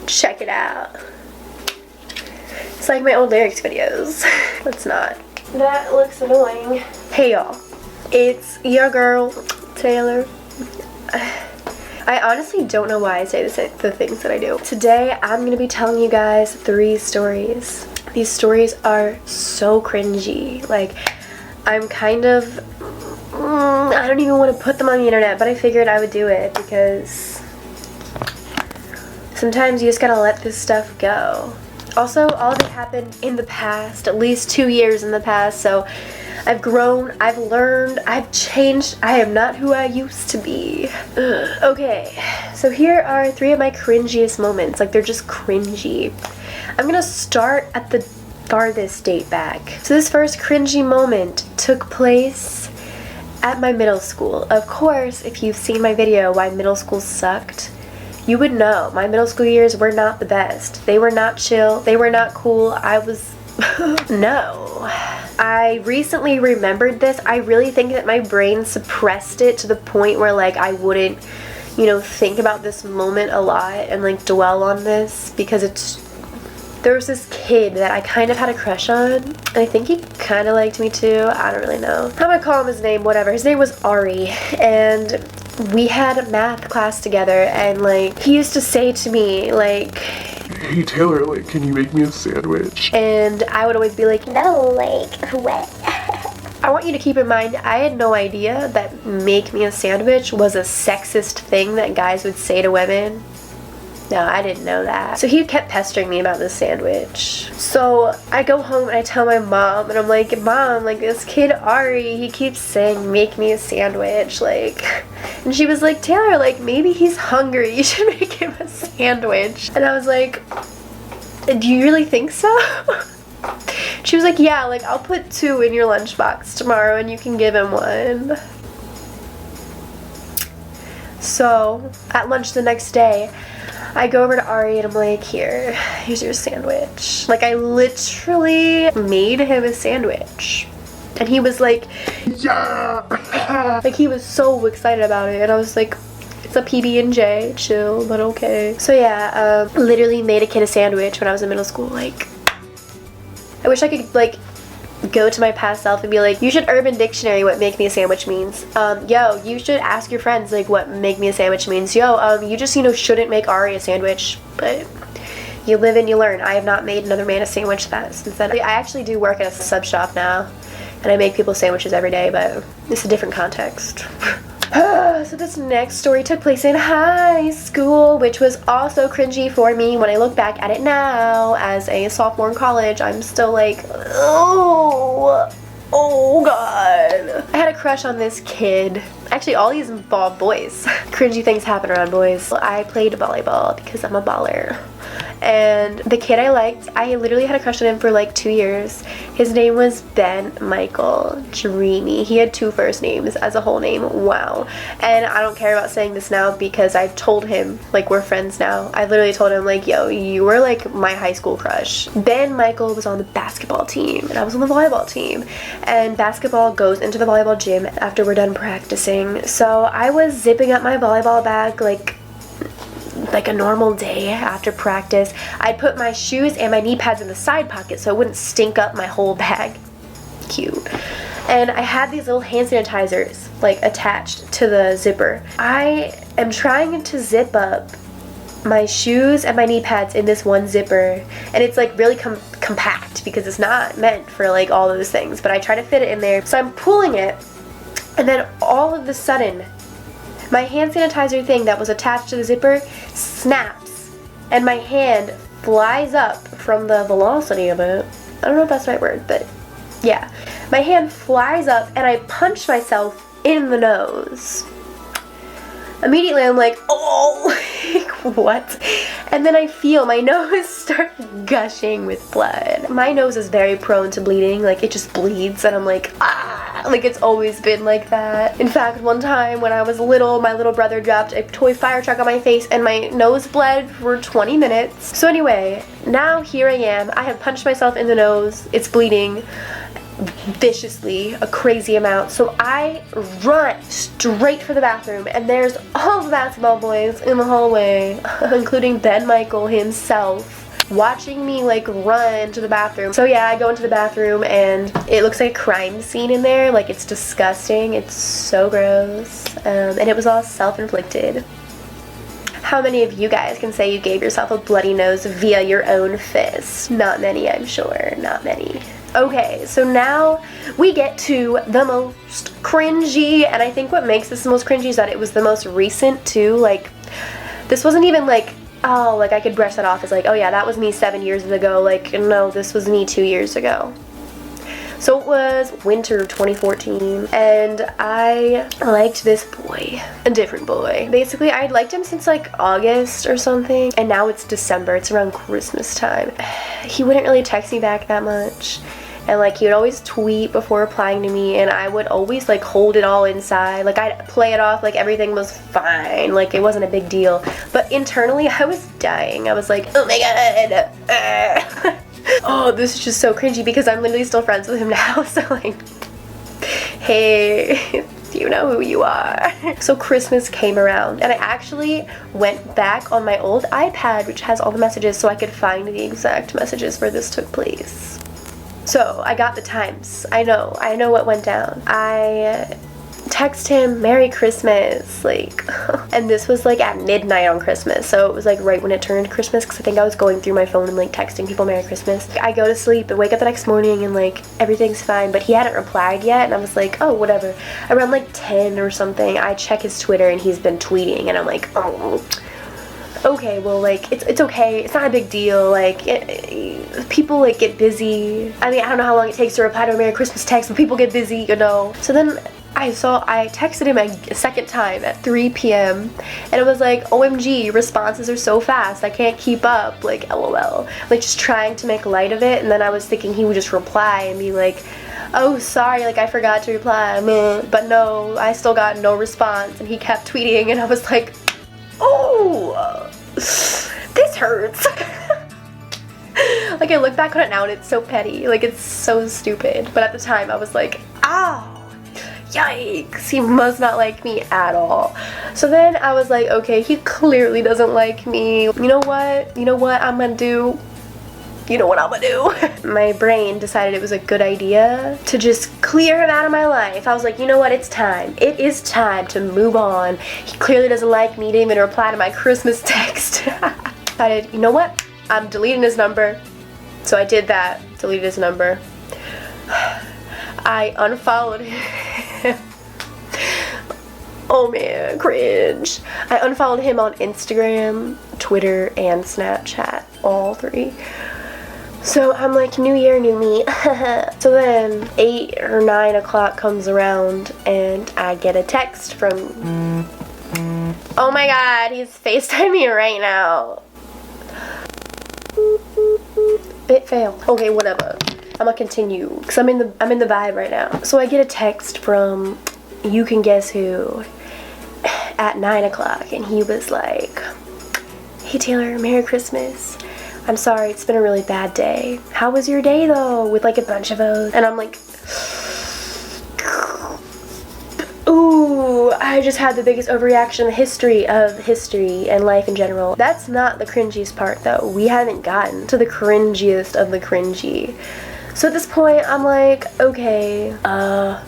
Check it out. It's like my old lyrics videos. It's not. That looks annoying. Hey y'all, it's your girl, Taylor. I honestly don't know why I say the things that I do. Today, I'm gonna be telling you guys 3 stories. These stories are so cringy. Like, I'm kind of, I don't even want to put them on the internet, but I figured I would do it because sometimes you just gotta let this stuff go. Also, all of it happened in the past, at least 2 years in the past, so I've grown, I've learned, I've changed. I am not who I used to be. Ugh. Okay, so here are 3 of my cringiest moments. Like, they're just cringy. I'm gonna start at the farthest date back. So this first cringy moment took place at my middle school. Of course, if you've seen my video, Why Middle School Sucked, you would know my middle school years were not the best. They were not chill, they were not cool. I was, no. I recently remembered this. I really think that my brain suppressed it to the point where like I wouldn't, you know, think about this moment a lot and like dwell on this because there was this kid that I kind of had a crush on, and I think he kind of liked me too. I don't really know. I'm gonna call him his name, whatever. His name was Ari, and we had a math class together, and like he used to say to me like, "Hey Taylor, like, can you make me a sandwich?" And I would always be like, "No, like, what?" I want you to keep in mind, I had no idea that make me a sandwich was a sexist thing that guys would say to women. No, I didn't know that. So he kept pestering me about this sandwich. So I go home and I tell my mom, and I'm like, "Mom, like this kid Ari, he keeps saying make me a sandwich, like," and she was like, "Taylor, like maybe he's hungry, you should make him a sandwich." And I was like, "Do you really think so?" She was like, "Yeah, like I'll put 2 in your lunchbox tomorrow and you can give him 1. So at lunch the next day, I go over to Ari and I'm like, here's your sandwich. Like, I literally made him a sandwich. And he was like, yeah! Like, he was so excited about it. And I was like, it's a PB&J, chill, but okay. So yeah, literally made a kid a sandwich when I was in middle school. Like, I wish I could, like, go to my past self and be like, you should Urban Dictionary what make me a sandwich means. Yo, you should ask your friends like what make me a sandwich means. Yo, you just, you know, shouldn't make Ari a sandwich. But you live and you learn. I have not made another man a sandwich since then. I actually do work at a sub shop now, and I make people sandwiches every day, but it's a different context. So this next story took place in high school, which was also cringy for me. When I look back at it now as a sophomore in college, I'm still like, oh god. I had a crush on this kid. Actually, all these involve boys. Cringy things happen around boys. I played volleyball because I'm a baller. And the kid I liked, I literally had a crush on him for like 2 years. His name was Ben Michael Dreamy. He had 2 first names as a whole name. Wow. And I don't care about saying this now because I've told him, like, we're friends now. I literally told him, like, yo, you were like my high school crush. Ben Michael was on the basketball team and I was on the volleyball team. And basketball goes into the volleyball gym after we're done practicing. So I was zipping up my volleyball bag like a normal day after practice. I'd put my shoes and my knee pads in the side pocket so it wouldn't stink up my whole bag. Cute. And I had these little hand sanitizers like attached to the zipper. I am trying to zip up my shoes and my knee pads in this one zipper, and it's like really compact because it's not meant for like all those things, but I try to fit it in there. So I'm pulling it, and then all of a sudden my hand sanitizer thing that was attached to the zipper snaps, and my hand flies up from the velocity of it. I don't know if that's the right word, but yeah. My hand flies up and I punch myself in the nose. Immediately I'm like, oh, what? And then I feel my nose start gushing with blood. My nose is very prone to bleeding, like it just bleeds, and I'm like, ah, like it's always been like that. In fact, one time when I was little, my little brother dropped a toy fire truck on my face and my nose bled for 20 minutes. So anyway, now here I am, I have punched myself in the nose, it's bleeding, viciously, a crazy amount. So I run straight for the bathroom, and there's all the basketball boys in the hallway, including Ben Michael himself, watching me like run to the bathroom. So yeah, I go into the bathroom and it looks like a crime scene in there. Like, it's disgusting. It's so gross. And it was all self-inflicted. How many of you guys can say you gave yourself a bloody nose via your own fist? Not many, I'm sure. Not many. Okay, so now we get to the most cringy, and I think what makes this the most cringy is that it was the most recent too. Like, this wasn't even like, oh, like I could brush that off as like, oh yeah, that was me 7 years ago. Like, no, this was me 2 years ago. So it was winter of 2014, and I liked this boy, a different boy. Basically, I'd liked him since like August or something, and now it's December, it's around Christmas time. He wouldn't really text me back that much, and like he would always tweet before replying to me, and I would always like hold it all inside. Like, I'd play it off like everything was fine, like it wasn't a big deal, but internally I was dying. I was like, oh my god. Oh, this is just so cringy because I'm literally still friends with him now. So like, hey, you know who you are. So Christmas came around, and I actually went back on my old iPad, which has all the messages, so I could find the exact messages where this took place. So I got the times. I know what went down. I text him Merry Christmas, like, and this was like at midnight on Christmas, so it was like right when it turned Christmas, because I think I was going through my phone and like texting people Merry Christmas. I go to sleep and wake up the next morning and like everything's fine, but he hadn't replied yet, and I was like, oh, whatever. Around like 10 or something, I check his Twitter and he's been tweeting, and I'm like, oh, okay, well, like, it's okay, it's not a big deal, like, people like get busy. I mean, I don't know how long it takes to reply to a Merry Christmas text, but people get busy, you know. So then I texted him a second time at 3 p.m. and it was like, OMG, responses are so fast, I can't keep up, like, LOL. Like, just trying to make light of it, and then I was thinking he would just reply and be like, oh, sorry, like, I forgot to reply, but no, I still got no response, and he kept tweeting, and I was like, oh, this hurts. Like, I look back on it now and it's so petty, like, it's so stupid, but at the time I was like, ow. Yikes, he must not like me at all. So then I was like, okay, he clearly doesn't like me. You know what I'm gonna do? You know what I'm gonna do? My brain decided it was a good idea to just clear him out of my life. I was like, you know what, it's time. It is time to move on. He clearly doesn't like me, didn't even reply to my Christmas text. I decided, you know what? I'm deleting his number. So I did that, deleted his number. I unfollowed him. Oh man, cringe. I unfollowed him on Instagram, Twitter, and Snapchat, all three. So I'm like, new year, new me. So then 8 or 9 o'clock comes around and I get a text from, oh my god, he's FaceTiming me right now. Bit fail. Okay, whatever. I'm gonna continue because I'm in the vibe right now. So I get a text from you can guess who at 9 o'clock, and he was like, hey Taylor, Merry Christmas. I'm sorry, it's been a really bad day. How was your day though? With like a bunch of O's. And I'm like, ooh, I just had the biggest overreaction in the history of history and life in general. That's not the cringiest part though. We haven't gotten to the cringiest of the cringy. So at this point, I'm like, okay, I'm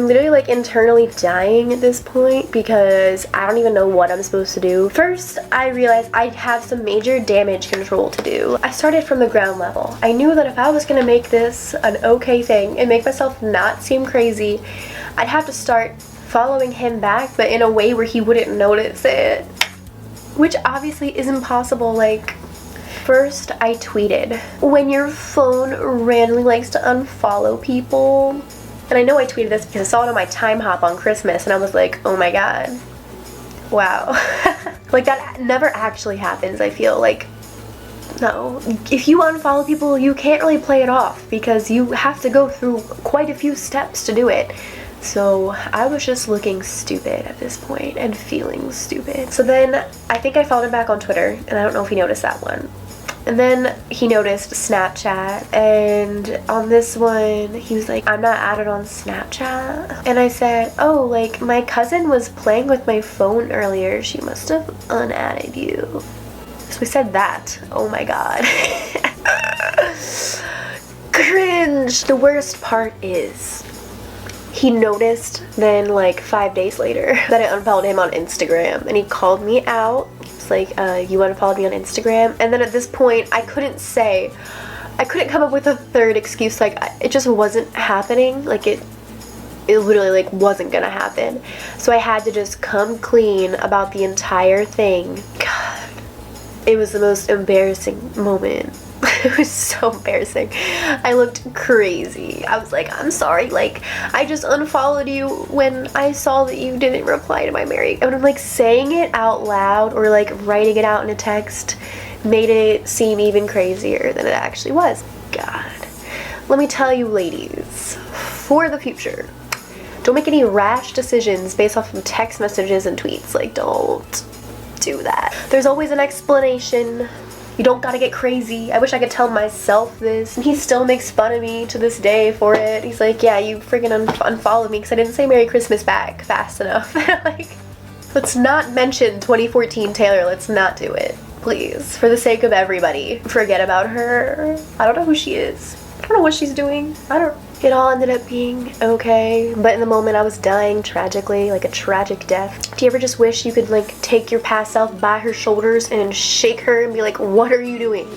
literally like internally dying at this point because I don't even know what I'm supposed to do. First, I realized I have some major damage control to do. I started from the ground level. I knew that if I was gonna make this an okay thing and make myself not seem crazy, I'd have to start following him back, but in a way where he wouldn't notice it, which obviously is impossible. Like, first, I tweeted, when your phone randomly likes to unfollow people, and I know I tweeted this because I saw it on my time hop on Christmas, and I was like, oh my god, wow. Like, that never actually happens, I feel like. No, if you unfollow people, you can't really play it off because you have to go through quite a few steps to do it. So I was just looking stupid at this point and feeling stupid. So then I think I followed him back on Twitter, and I don't know if he noticed that one. And then he noticed Snapchat, and on this one he was like, I'm not added on Snapchat. And I said, oh, like my cousin was playing with my phone earlier, she must have unadded you. So we said that. Oh my god. Cringe. The worst part is he noticed then like 5 days later that I unfollowed him on Instagram, and he called me out. It's like, you unfollowed me on Instagram. And then at this point I couldn't come up with a third excuse. Like, it just wasn't happening. Like it literally like wasn't gonna happen. So I had to just come clean about the entire thing. God, it was the most embarrassing moment. It was so embarrassing. I looked crazy. I was like, I'm sorry, like I just unfollowed you when I saw that you didn't reply to my Mary. And I'm like, saying it out loud or like writing it out in a text made it seem even crazier than it actually was. God. Let me tell you, ladies, for the future, don't make any rash decisions based off of text messages and tweets. Like, don't do that. There's always an explanation. You don't gotta get crazy. I wish I could tell myself this, and he still makes fun of me to this day for it. He's like, yeah, you freaking unfollowed me because I didn't say Merry Christmas back fast enough. Like, let's not mention 2014 Taylor. Let's not do it, please, for the sake of everybody. Forget about her. I don't know who she is. I don't know what she's doing. It all ended up being okay, but in the moment I was dying tragically, like a tragic death. Do you ever just wish you could like take your past self by her shoulders and shake her and be like, what are you doing?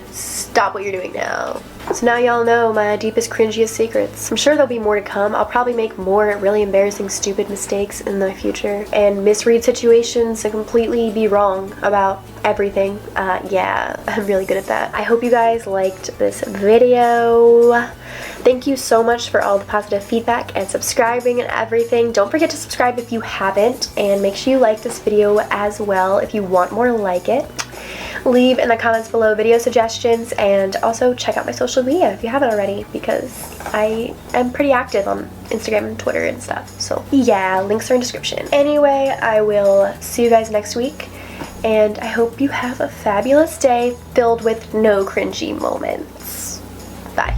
Stop what you're doing now. So now y'all know my deepest, cringiest secrets. I'm sure there'll be more to come. I'll probably make more really embarrassing, stupid mistakes in the future and misread situations and completely be wrong about everything. Yeah, I'm really good at that. I hope you guys liked this video. Thank you so much for all the positive feedback and subscribing and everything. Don't forget to subscribe if you haven't, and make sure you like this video as well if you want more like it. Leave in the comments below video suggestions, and also check out my social media if you haven't already, because I am pretty active on Instagram and Twitter and stuff. So yeah, links are in description. Anyway, I will see you guys next week, and I hope you have a fabulous day filled with no cringy moments. Bye.